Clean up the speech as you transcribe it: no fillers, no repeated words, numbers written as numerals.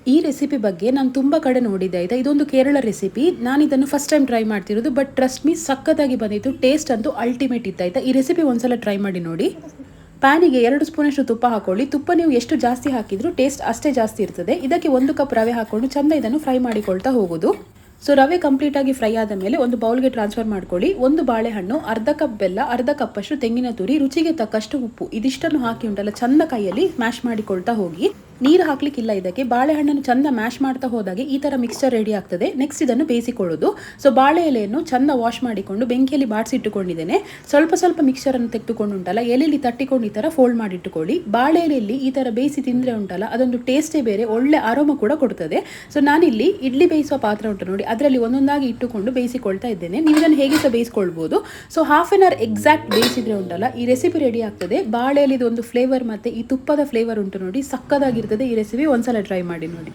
ಈ ರೆಸಿಪಿ ಬಗ್ಗೆ ನಾನು ತುಂಬ ಕಡೆ ನೋಡಿದ್ದೆ ಆಯಿತಾ. ಇದೊಂದು ಕೇರಳ ರೆಸಿಪಿ. ನಾನು ಇದನ್ನು ಫಸ್ಟ್ ಟೈಮ್ ಟ್ರೈ ಮಾಡ್ತಿರೋದು, ಬಟ್ ಟ್ರಸ್ಟ್ ಮೀ ಸಕ್ಕತ್ತಾಗಿ ಬಂದಿತ್ತು. ಟೇಸ್ಟ್ ಅಂತೂ ಅಲ್ಟಿಮೇಟ್ ಇತ್ತು ಆಯಿತಾ. ಈ ರೆಸಿಪಿ ಒಂದ್ಸಲ ಟ್ರೈ ಮಾಡಿ ನೋಡಿ. ಪ್ಯಾನಿಗೆ 2 ಸ್ಪೂನಷ್ಟು ತುಪ್ಪ ಹಾಕೊಳ್ಳಿ. ತುಪ್ಪ ನೀವು ಎಷ್ಟು ಜಾಸ್ತಿ ಹಾಕಿದರೂ ಟೇಸ್ಟ್ ಅಷ್ಟೇ ಜಾಸ್ತಿ ಇರ್ತದೆ. ಇದಕ್ಕೆ 1 ಕಪ್ ರವೆ ಹಾಕ್ಕೊಂಡು ಚೆಂದ ಇದನ್ನು ಫ್ರೈ ಮಾಡಿಕೊಳ್ತಾ ಹೋಗೋದು. ಸೊ ರವೆ ಕಂಪ್ಲೀಟಾಗಿ ಫ್ರೈ ಆದ ಮೇಲೆ ಒಂದು ಬೌಲ್ಗೆ ಟ್ರಾನ್ಸ್ಫರ್ ಮಾಡ್ಕೊಳ್ಳಿ. ಒಂದು ಬಾಳೆಹಣ್ಣು, ಅರ್ಧ ಕಪ್ ಬೆಲ್ಲ, ಅರ್ಧ ಕಪ್ಪಷ್ಟು ತೆಂಗಿನ ತುರಿ, ರುಚಿಗೆ ತಕ್ಕಷ್ಟು ಉಪ್ಪು, ಇದಿಷ್ಟನ್ನು ಹಾಕಿ ಉಂಟಲ್ಲ ಚಂದ ಕೈಯಲ್ಲಿ ಮ್ಯಾಶ್ ಮಾಡಿಕೊಳ್ತಾ ಹೋಗಿ. ನೀರು ಹಾಕ್ಲಿಕ್ಕಿಲ್ಲ ಇದಕ್ಕೆ. ಬಾಳೆಹಣ್ಣನ್ನು ಚಂದ ಮ್ಯಾಶ್ ಮಾಡ್ತಾ ಹೋದಾಗೆ ಈ ಥರ ಮಿಕ್ಸ್ಚರ್ ರೆಡಿ ಆಗ್ತದೆ. ನೆಕ್ಸ್ಟ್ ಇದನ್ನು ಬೇಯಿಸಿಕೊಳ್ಳೋದು. ಸೊ ಬಾಳೆ ಎಲೆಯನ್ನು ಚಂದ ವಾಶ್ ಮಾಡಿಕೊಂಡು ಬೆಂಕಿಯಲ್ಲಿ ಬಾಡಿಸಿಟ್ಟುಕೊಂಡಿದ್ದೇನೆ. ಸ್ವಲ್ಪ ಸ್ವಲ್ಪ ಮಿಕ್ಸ್ಚರನ್ನು ತೆಗೆದುಕೊಂಡು ಉಂಟಲ್ಲ ಎಲೆಯಲ್ಲಿ ತಟ್ಟಿಕೊಂಡು ಈ ಥರ ಫೋಲ್ಡ್ ಮಾಡಿಟ್ಟುಕೊಳ್ಳಿ. ಬಾಳೆ ಎಲೆಯಲ್ಲಿ ಈ ಥರ ಬೇಯಿಸಿ ತಿಂದರೆ ಉಂಟಲ್ಲ ಅದೊಂದು ಟೇಸ್ಟೇ ಬೇರೆ, ಒಳ್ಳೆ ಅರೋಮ ಕೂಡ ಕೊಡ್ತದೆ. ಸೊ ನಾನಿಲ್ಲಿ ಇಡ್ಲಿ ಬೇಯಿಸುವ ಪಾತ್ರ ಉಂಟು ನೋಡಿ, ಅದರಲ್ಲಿ ಒಂದೊಂದಾಗಿ ಇಟ್ಟುಕೊಂಡು ಬೇಯಿಸಿಕೊಳ್ತಾ ಇದ್ದೇನೆ. ನೀವು ಇದನ್ನು ಹೇಗೆ ಸಹ ಬೇಯಿಸ್ಕೊಳ್ಬೋದು. So half an hour exact ಬೇಯಿಸಿದ್ರೆ ಉಂಟಲ್ಲ ಈ ರೆಸಿಪಿ ರೆಡಿ ಆಗ್ತದೆ. ಬಾಳೆಯಲ್ಲಿ ಒಂದು ಫ್ಲೇವರ್ ಮತ್ತು ಈ ತುಪ್ಪದ ಫ್ಲೇವರ್ ಉಂಟು ನೋಡಿ, ಸಕ್ಕದಾಗಿರ್ತದೆ ಈ ರೆಸಿಪಿ. ಒಂದ್ಸಲ ಟ್ರೈ ಮಾಡಿ ನೋಡಿ.